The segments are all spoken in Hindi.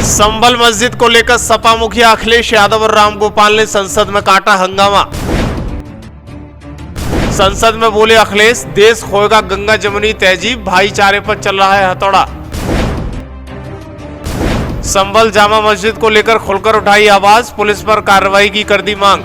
संभल मस्जिद को लेकर सपा मुखिया अखिलेश यादव और रामगोपाल ने संसद में काटा हंगामा। संसद में बोले अखिलेश, देश खोएगा गंगा जमुनी तहजीब, भाईचारे पर चल रहा है हथौड़ा। संभल जामा मस्जिद को लेकर खुलकर उठाई आवाज, पुलिस पर कार्रवाई की कर दी मांग।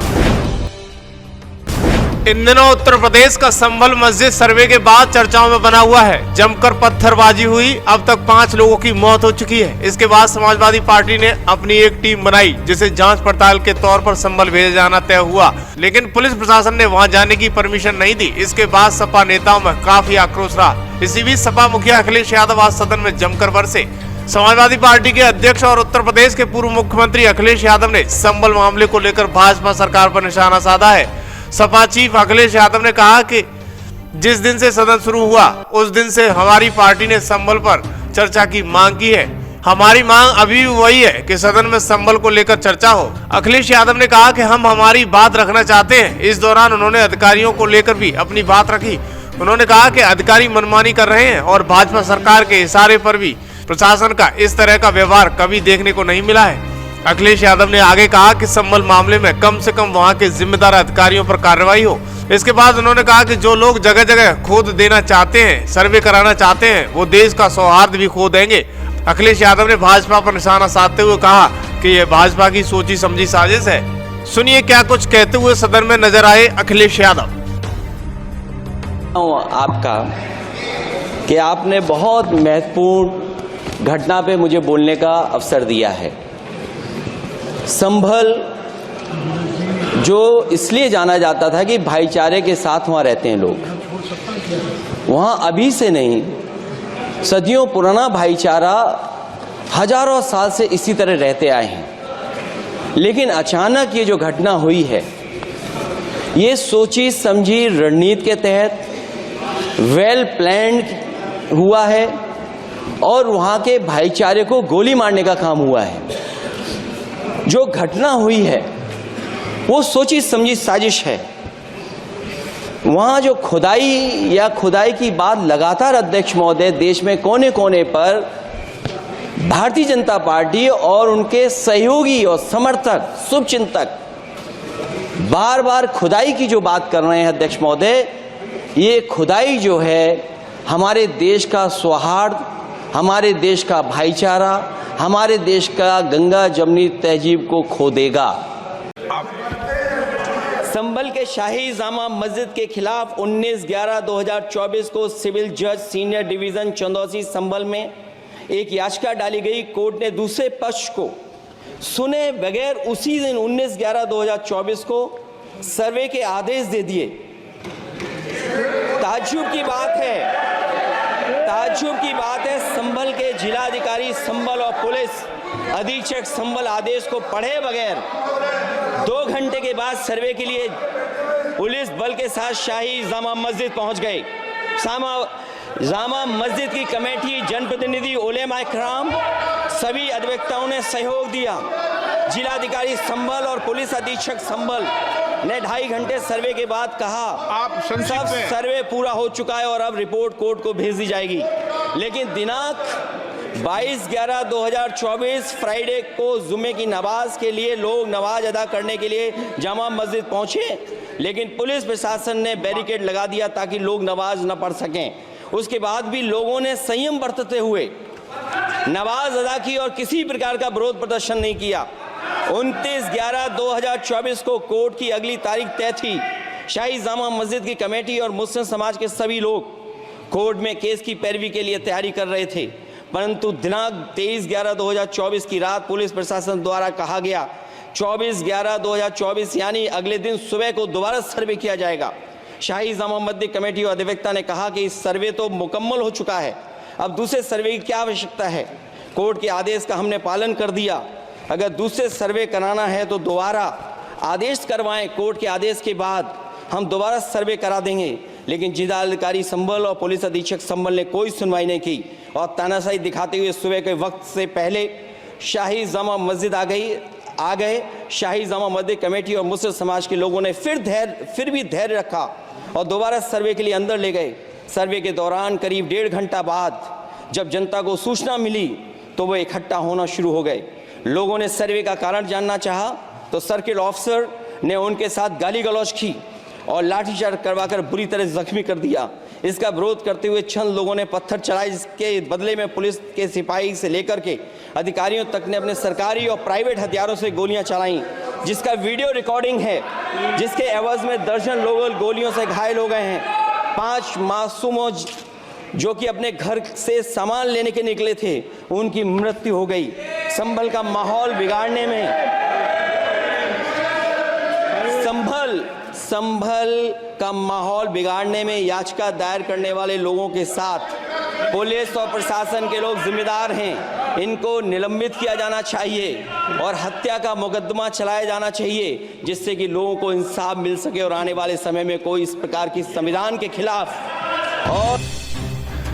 इन दिनों उत्तर प्रदेश का संभल मस्जिद सर्वे के बाद चर्चाओं में बना हुआ है। जमकर पत्थरबाजी हुई, अब तक 5 लोगों की मौत हो चुकी है। इसके बाद समाजवादी पार्टी ने अपनी एक टीम बनाई, जिसे जांच पड़ताल के तौर पर संभल भेजा जाना तय हुआ, लेकिन पुलिस प्रशासन ने वहां जाने की परमिशन नहीं दी। इसके बाद सपा नेताओं में काफी आक्रोश रहा। इसी बीच सपा मुखिया अखिलेश यादव आज सदन में जमकर बरसे। समाजवादी पार्टी के अध्यक्ष और उत्तर प्रदेश के पूर्व मुख्यमंत्री अखिलेश यादव ने संभल मामले को लेकर भाजपा सरकार पर निशाना साधा है। सपा चीफ अखिलेश यादव ने कहा कि जिस दिन से सदन शुरू हुआ उस दिन से हमारी पार्टी ने संभल पर चर्चा की मांग की है। हमारी मांग अभी भी वही है कि सदन में संभल को लेकर चर्चा हो। अखिलेश यादव ने कहा कि हम हमारी बात रखना चाहते हैं। इस दौरान उन्होंने अधिकारियों को लेकर भी अपनी बात रखी। उन्होंने कहा कि अधिकारी मनमानी कर रहे हैं और भाजपा सरकार के इशारे पर भी प्रशासन का इस तरह का व्यवहार कभी देखने को नहीं मिला है। अखिलेश यादव ने आगे कहा कि संभल मामले में कम से कम वहां के जिम्मेदार अधिकारियों पर कार्रवाई हो। इसके बाद उन्होंने कहा कि जो लोग जगह जगह खोद देना चाहते हैं, सर्वे कराना चाहते हैं, वो देश का सौहार्द भी खो देंगे। अखिलेश यादव ने भाजपा पर निशाना साधते हुए कहा कि यह भाजपा की सोची समझी साजिश है। सुनिए क्या कुछ कहते हुए सदन में नजर आए अखिलेश यादव। आपका कि आपने बहुत महत्वपूर्ण घटना पे मुझे बोलने का अवसर दिया है। संभल जो इसलिए जाना जाता था कि भाईचारे के साथ वहाँ रहते हैं लोग, वहाँ अभी से नहीं, सदियों पुराना भाईचारा हजारों साल से इसी तरह रहते आए हैं। लेकिन अचानक ये जो घटना हुई है, ये सोची समझी रणनीति के तहत वेल प्लान्ड हुआ है और वहाँ के भाईचारे को गोली मारने का काम हुआ है। जो घटना हुई है वो सोची समझी साजिश है। वहाँ जो खुदाई की बात लगातार अध्यक्ष महोदय देश में कोने कोने पर भारतीय जनता पार्टी और उनके सहयोगी और समर्थक शुभचिंतक बार बार खुदाई की जो बात कर रहे हैं अध्यक्ष महोदय, ये खुदाई जो है हमारे देश का सौहार्द, हमारे देश का भाईचारा, हमारे देश का गंगा जमुनी तहजीब को खो देगा। संभल के शाही जामा मस्जिद के खिलाफ 19/11/2024 को सिविल जज सीनियर डिवीजन चंदौसी संभल में एक याचिका डाली गई। कोर्ट ने दूसरे पक्ष को सुने बगैर उसी दिन 19/11/2024 को सर्वे के आदेश दे दिए। ताज्जुब की बात है संभल के जिलाधिकारी संभल और पुलिस अधीक्षक संभल आदेश को पढ़े बगैर 2 घंटे के बाद सर्वे के लिए पुलिस बल के साथ शाही जामा मस्जिद पहुंच गए। जामा मस्जिद की कमेटी, जनप्रतिनिधि, उलेमा इकराम, सभी अधिवक्ताओं ने सहयोग दिया। जिलाधिकारी संभल और पुलिस अधीक्षक संभल ने 2.5 घंटे सर्वे के बाद कहा सब सर्वे पूरा हो चुका है और अब रिपोर्ट कोर्ट को भेज दी जाएगी। लेकिन दिनांक 22/11/2024 फ्राइडे को जुमे की नमाज के लिए लोग नमाज अदा करने के लिए जामा मस्जिद पहुंचे, लेकिन पुलिस प्रशासन ने बैरिकेड लगा दिया ताकि लोग नमाज न पढ़ सकें। उसके बाद भी लोगों ने संयम बरतते हुए नमाज अदा की और किसी प्रकार का विरोध प्रदर्शन नहीं किया। 29/11/2024 को कोर्ट की अगली तारीख तय थी। शाही जामा मस्जिद की कमेटी और मुस्लिम समाज के सभी लोग कोर्ट में केस की पैरवी के लिए तैयारी कर रहे थे, परंतु दिनांक 23/11/2024 की रात पुलिस प्रशासन द्वारा कहा गया 24/11/2024 यानी अगले दिन सुबह को दोबारा सर्वे किया जाएगा। शाही जामा मस्जिद कमेटी और अधिवक्ता ने कहा कि इस सर्वे तो मुकम्मल हो चुका है, अब दूसरे सर्वे की क्या आवश्यकता है। कोर्ट के आदेश का हमने पालन कर दिया। अगर दूसरे सर्वे कराना है तो दोबारा आदेश करवाएं, कोर्ट के आदेश के बाद हम दोबारा सर्वे करा देंगे। लेकिन जिलाधिकारी संभल और पुलिस अधीक्षक संभल ने कोई सुनवाई नहीं की और तानाशाही दिखाते हुए सुबह के वक्त से पहले शाही जामा मस्जिद आ गए। शाही जामा मस्जिद कमेटी और मुस्लिम समाज के लोगों ने फिर भी धैर्य रखा और दोबारा सर्वे के लिए अंदर ले गए। सर्वे के दौरान करीब 1.5 घंटा बाद जब जनता को सूचना मिली तो वो इकट्ठा होना शुरू हो गए। लोगों ने सर्वे का कारण जानना चाहा तो सर्किल ऑफिसर ने उनके साथ गाली गलौज की और लाठीचार्ज करवाकर बुरी तरह जख्मी कर दिया। इसका विरोध करते हुए चंद लोगों ने पत्थर चलाए, जिसके बदले में पुलिस के सिपाही से लेकर के अधिकारियों तक ने अपने सरकारी और प्राइवेट हथियारों से गोलियां चलाईं, जिसका वीडियो रिकॉर्डिंग है, जिसके एवज में दर्जन लोग गोलियों से घायल हो गए हैं। 5 मासूमों जो कि अपने घर से सामान लेने के निकले थे, उनकी मृत्यु हो गई। संभल का माहौल बिगाड़ने में संभल का माहौल बिगाड़ने में याचिका दायर करने वाले लोगों के साथ पुलिस और प्रशासन के लोग जिम्मेदार हैं। इनको निलंबित किया जाना चाहिए और हत्या का मुकदमा चलाया जाना चाहिए, जिससे कि लोगों को इंसाफ मिल सके और आने वाले समय में कोई इस प्रकार की संविधान के खिलाफ। और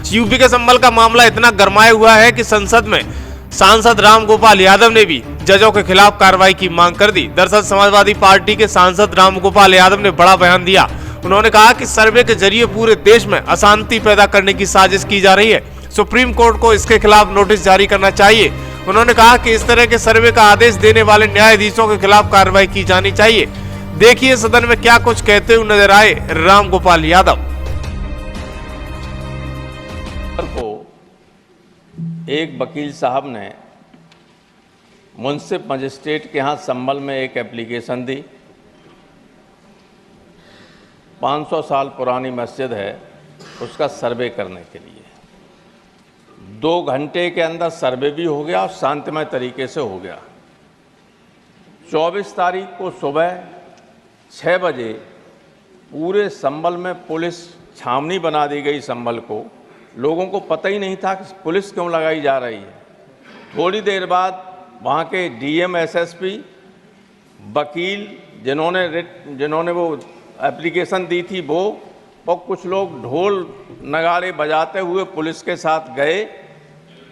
यूपी के संभल का मामला इतना गरमाया हुआ है कि संसद में सांसद रामगोपाल यादव ने भी जजों के खिलाफ कार्रवाई की मांग कर दी। दरअसल समाजवादी पार्टी के सांसद रामगोपाल यादव ने बड़ा बयान दिया। उन्होंने कहा कि सर्वे के जरिए पूरे देश में अशांति पैदा करने की साजिश की जा रही है। सुप्रीम कोर्ट को इसके खिलाफ नोटिस जारी करना चाहिए। उन्होंने कहा कि इस तरह के सर्वे का आदेश देने वाले न्यायाधीशों के खिलाफ कार्रवाई की जानी चाहिए। देखिए सदन में क्या कुछ कहते हुए नजर आए रामगोपाल यादव। एक वकील साहब ने मुंसिफ मजिस्ट्रेट के यहाँ संभल में एक एप्लीकेशन दी। 500 साल पुरानी मस्जिद है, उसका सर्वे करने के लिए 2 घंटे के अंदर सर्वे भी हो गया और शांतिमय तरीके से हो गया। 24 तारीख को सुबह 6 बजे पूरे संभल में पुलिस छावनी बना दी गई। संभल को लोगों को पता ही नहीं था कि पुलिस क्यों लगाई जा रही है। थोड़ी देर बाद वहाँ के डीएम, एसएसपी, वकील जिन्होंने वो एप्लीकेशन दी थी वो और कुछ लोग ढोल नगाड़े बजाते हुए पुलिस के साथ गए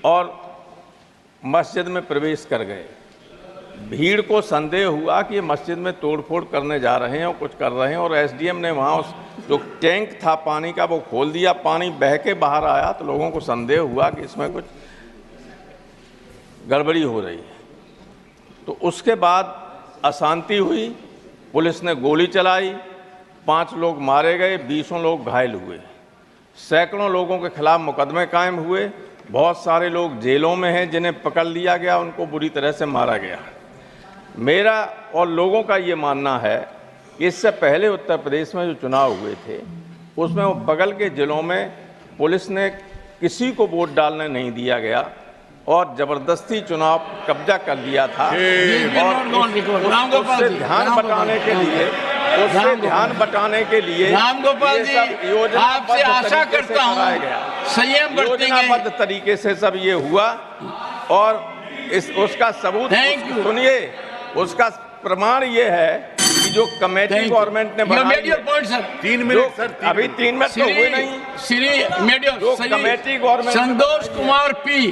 और मस्जिद में प्रवेश कर गए। भीड़ को संदेह हुआ कि ये मस्जिद में तोड़फोड़ करने जा रहे हैं और कुछ कर रहे हैं, और एसडीएम ने वहाँ उस जो टैंक था पानी का वो खोल दिया। पानी बह के बाहर आया तो लोगों को संदेह हुआ कि इसमें कुछ गड़बड़ी हो रही है। तो उसके बाद अशांति हुई, पुलिस ने गोली चलाई, 5 लोग मारे गए, 20 लोग घायल हुए। सैकड़ों लोगों के खिलाफ मुकदमे कायम हुए। बहुत सारे लोग जेलों में हैं जिन्हें पकड़ लिया गया, उनको बुरी तरह से मारा गया। मेरा और लोगों का ये मानना है कि इससे पहले उत्तर प्रदेश में जो चुनाव हुए थे उसमें वो बगल के जिलों में पुलिस ने किसी को वोट डालने नहीं दिया गया और ज़बरदस्ती चुनाव कब्जा कर लिया था। और उससे ध्यान बटाने के लिए रामगोपाल जी, आपसे आशा करता हूं संयम बरतेंगे। योजनाबद्ध तरीके से सब ये हुआ और उसका सबूत सुनिए, उसका प्रमाण ये है कि जो कमेटी गवर्नमेंट ने बनाई है, 3 मिनट सर, अभी 3 मिनट तो हुए नहीं। श्री मीडिया जो committee government Santosh Kumar P